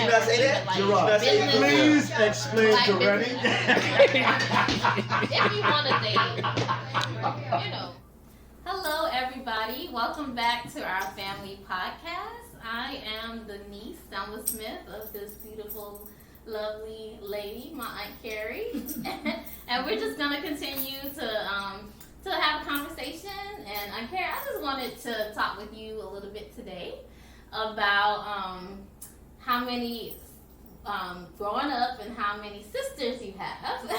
you not say that? Like, Gerard, please explain like to Rennie. If you want to date, you know. Hello, everybody. Welcome back to our family podcast. I am the niece, Selma Smith, of this beautiful, lovely lady, my Aunt Carrie, and we're just gonna continue to have a conversation. And Aunt Carrie, I just wanted to talk with you a little bit today about how many growing up and how many sisters you have,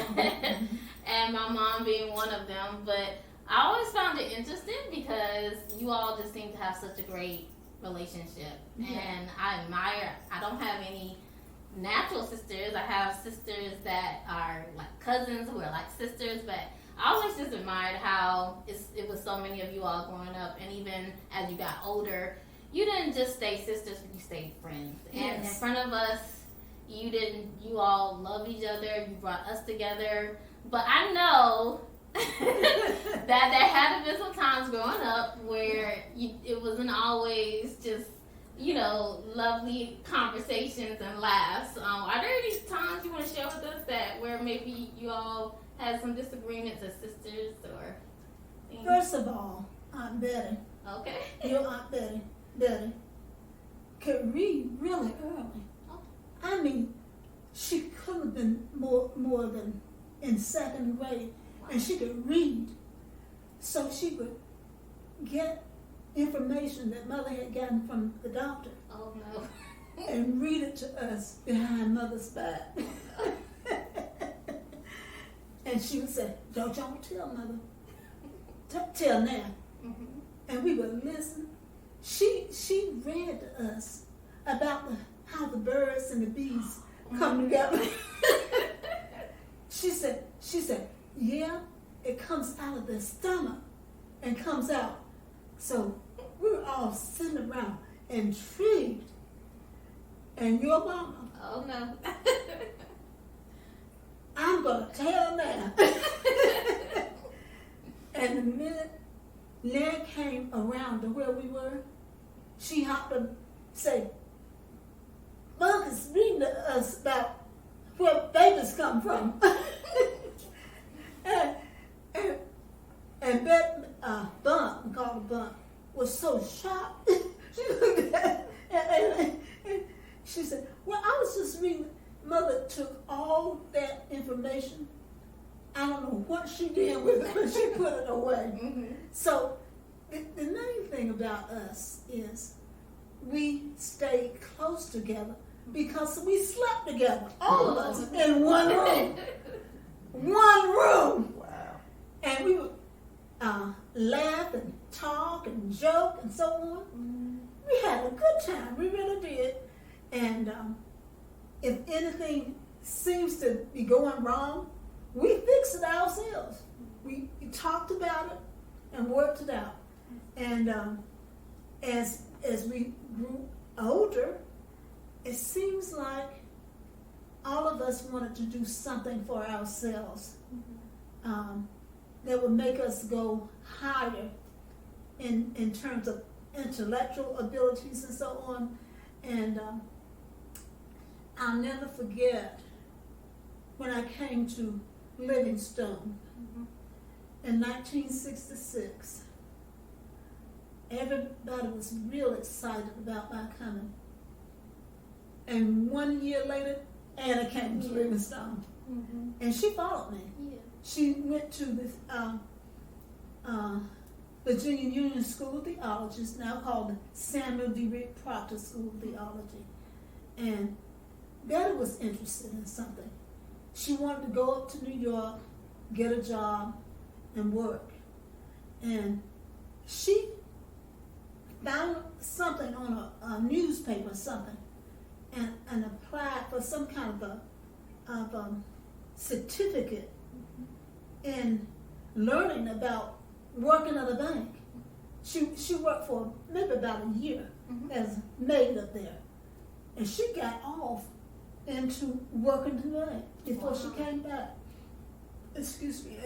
and my mom being one of them. But I always found it interesting because you all just seem to have such a great relationship, and I don't have any natural sisters. I have sisters that are like cousins who are like sisters, but I always just admired how it was so many of you all growing up, and even as you got older, you didn't just stay sisters, but you stayed friends. And in front of us, you all loved each other, you brought us together. But I know that there had been some times growing up where it wasn't always just, lovely conversations and laughs. Are there any times you want to share with us where maybe you all had some disagreements as sisters or things? First of all, Aunt Betty. Okay. Your Aunt Betty could read really early. I mean, she could have been more than in second grade, and she could read. So she would get information that Mother had gotten from the doctor. Oh no. And read it to us behind Mother's back. And she would say, "Don't y'all tell Mother. Tell now." Mm-hmm. And we would listen. She read to us about how the birds and the bees come together. She said, yeah, it comes out of their stomach and comes out. So we were all sitting around intrigued. And your mama, oh no, I'm gonna tell now. And the minute Ned came around to where we were, she hopped and said, "Mother's reading to us about where babies come from." and Bump, we call her Bump, was so shocked. She looked at and she said, "Well, I was just reading." Mother took all that information. I don't know what she did with it, but she put it away. Mm-hmm. So the main thing about us is we stayed close together because we slept together, all of us, in one room. One room. Wow. And we would laugh and talk and joke and so on. Mm-hmm. We had a good time. We really did. And if anything seems to be going wrong, we fixed it ourselves. We talked about it and worked it out. And as we grew older, it seems like all of us wanted to do something for ourselves that would make us go higher in terms of intellectual abilities and so on. And I'll never forget when I came to Livingstone in 1966. Everybody was real excited about my coming. And 1 year later, Anna came to Livingstone. Mm-hmm. And she followed me. Yeah. She went to the Virginia Union School of Theology, now called the Samuel D. Rick Proctor School of Theology. And Betty was interested in something. She wanted to go up to New York, get a job, and work. And she found something on a newspaper or something and applied for some kind of a certificate in learning about working at a bank. She worked for maybe about a year as maid up there. And she got off into working at the bank before she came back. Excuse me.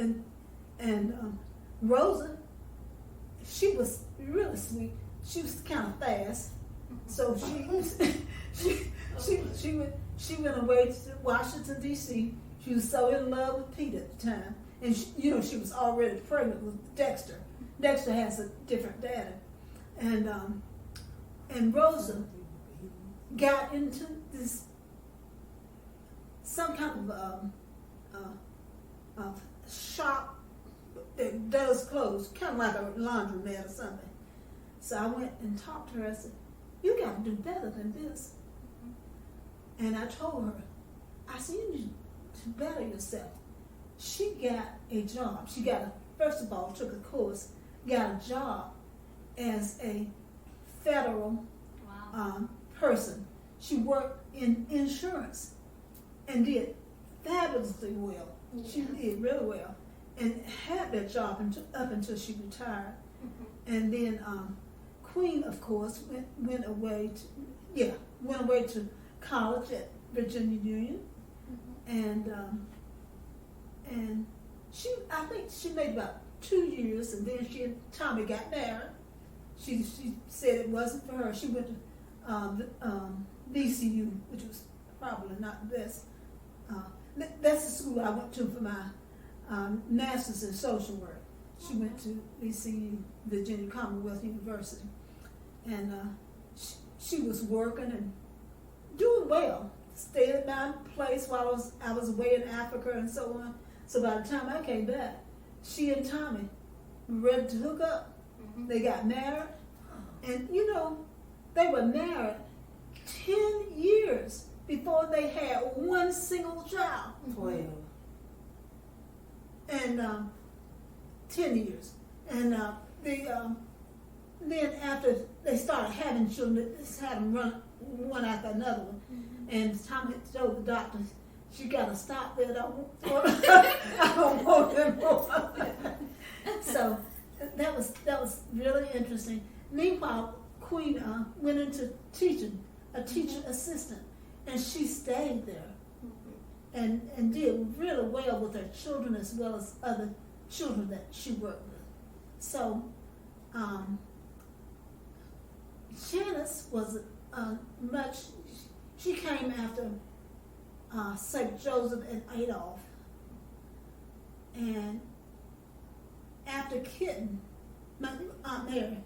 And Rosa, she was really sweet. She was kind of fast, so she went away to Washington D.C. She was so in love with Pete at the time, and she was already pregnant with Dexter. Dexter has a different daddy, and Rosa got into this some kind of shop that does clothes, kind of like a laundromat or something. So I went and talked to her. I said, "You got to do better than this." And I told her, I said, "You need to better yourself." She got a job. First of all, took a course, got a job as a federal person. She worked in insurance and did fabulously well. Yeah. She did really well and had that job up until she retired. And then Queen, of course, went away to college at Virginia Union, and I think she made about 2 years, and then she and Tommy got married. She said it wasn't for her. She went to VCU, which was probably not the best. That's the school I went to for my master's in social work. She went to VCU, Virginia Commonwealth University, and she was working and doing well. Stayed at my place while I was away in Africa and so on. So by the time I came back, she and Tommy were ready to hook up. Mm-hmm. They got married, and they were married 10 years before they had one single child. 12. And 10 years. And then after they started having children, they just had them run one after another one. Mm-hmm. And Tommy told the doctor, "She got to stop there. I don't want them more." So that was really interesting. Meanwhile, Queen went into teaching, a teacher assistant, and she stayed there and did really well with her children as well as other children that she worked with. So Janice was she came after St. Joseph and Adolph, and after Kitten, my Aunt Mary,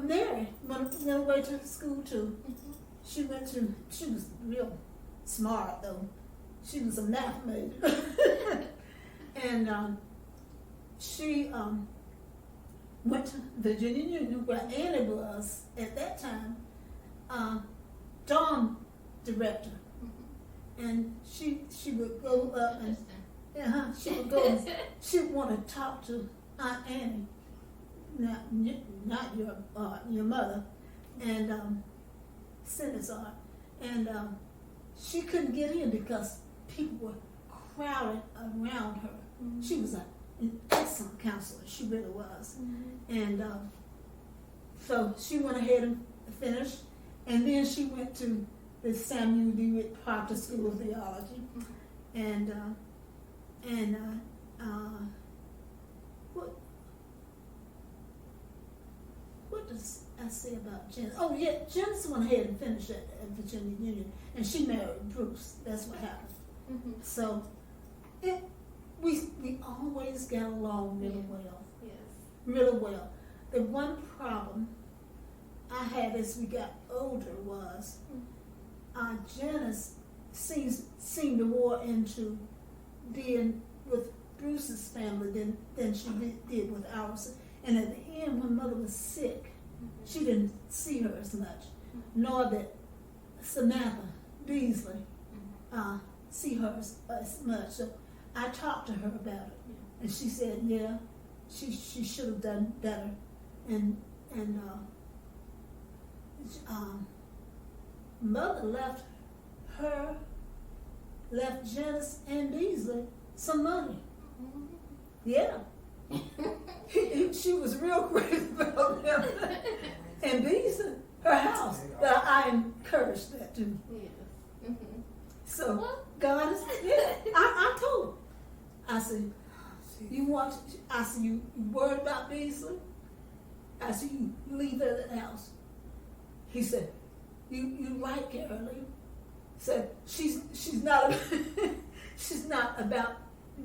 Mary went away to school too. Mm-hmm. She was real smart though. She was a math major. And she went to Virginia Union, where Annie was at that time, dorm director. Mm-hmm. And she would go up and she would go and she would want to talk to Aunt Annie, not your mother, and Cindy's aunt, and she couldn't get in because people were crowded around her. Mm-hmm. She was an excellent counselor. She really was. Mm-hmm. And so she went ahead and finished, and then she went to the Samuel Dewitt Proctor School of Theology. Mm-hmm. And what does I say about Janice? Oh yeah, Janice went ahead and finished at Virginia Union, and she married Bruce. That's what happened. Mm-hmm. So we always got along really well. Yes. Really well. The one problem I had as we got older was Janice seemed more into being with Bruce's family than she did with ours. And at the end, when Mother was sick, she didn't see her as much, nor did Samantha Beasley see her as much. So I talked to her about it, and she said, yeah, she should have done better. And Mother left Janice and Beasley some money. Mm-hmm. Yeah. She was real crazy about them. And Beasley, her house. But I encouraged that too. Yes. Mm-hmm. So God is, I told her. I said, you worried about Beasley? I said, you leave her at the house. He said, you right, Caroline. Said she's not she's not about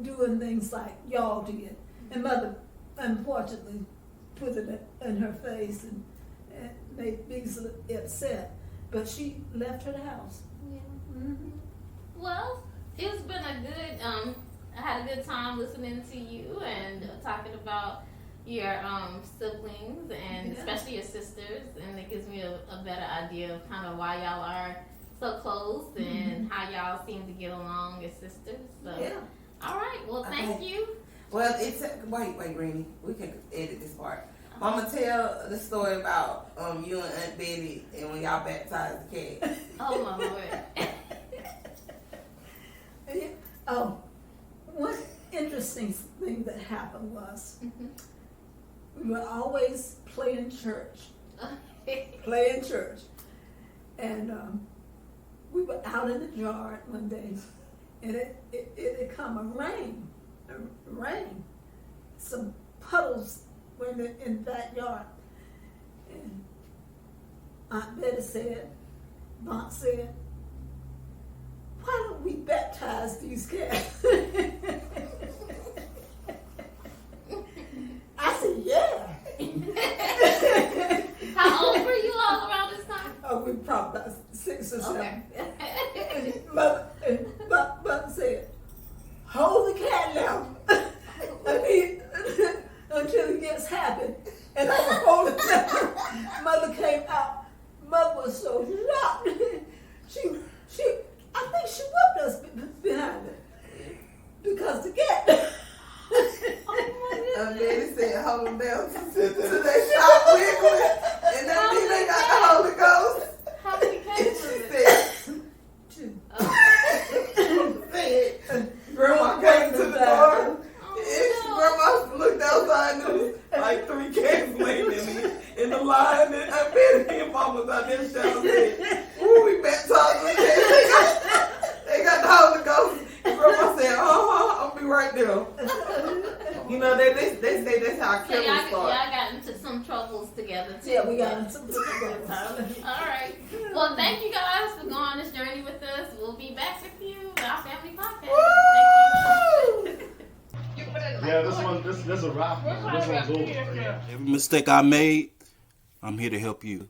doing things like y'all did. And Mother, unfortunately, put it in her face and made Beasley upset. But she left her house. Yeah. Mm-hmm. Well, it's been a good. I had a good time listening to you and talking about your siblings and especially your sisters, and it gives me a better idea of kind of why y'all are so close and how y'all seem to get along as sisters. So, all right. Well, thank you. Well, wait, Greenie. We can edit this part. Mama, tell the story about you and Aunt Betty and when y'all baptized the cat. Oh my Lord. One interesting thing that happened was we would always play in church. And we were out in the yard one day, and it had come a rain. Some puddles were in the backyard. And Aunt Betty said, Aunt said, why don't we baptize these cats? I said, yeah. How old were you all around this time? Oh, we were probably about 6 or 7. Okay. Mother said, hold the cat now until he gets happy. And I was holding him. Mother came out. Mother was so shocked. I think she whipped us behind it because the cat. And Betty said, hold them down till they stop wiggling. And then they got the Holy Ghost. How many cats And was she it? said, Grandma came to the door. Grandma looked outside and there was like 3 cats laying in the line. And Aunt Betty and Mama was out there shouting, ooh, we baptized the cats. They got the Holy Ghost. And Grandma said, I'll be right there. You know, they say that's how So killers y'all start. got into some troubles together too. Yeah, we got into some troubles. All right. Well, thank you guys for going on this journey with us. We'll be back with you in our family podcast. Thank you. Yeah, this is a wrap. This one's over. Every mistake I made, I'm here to help you.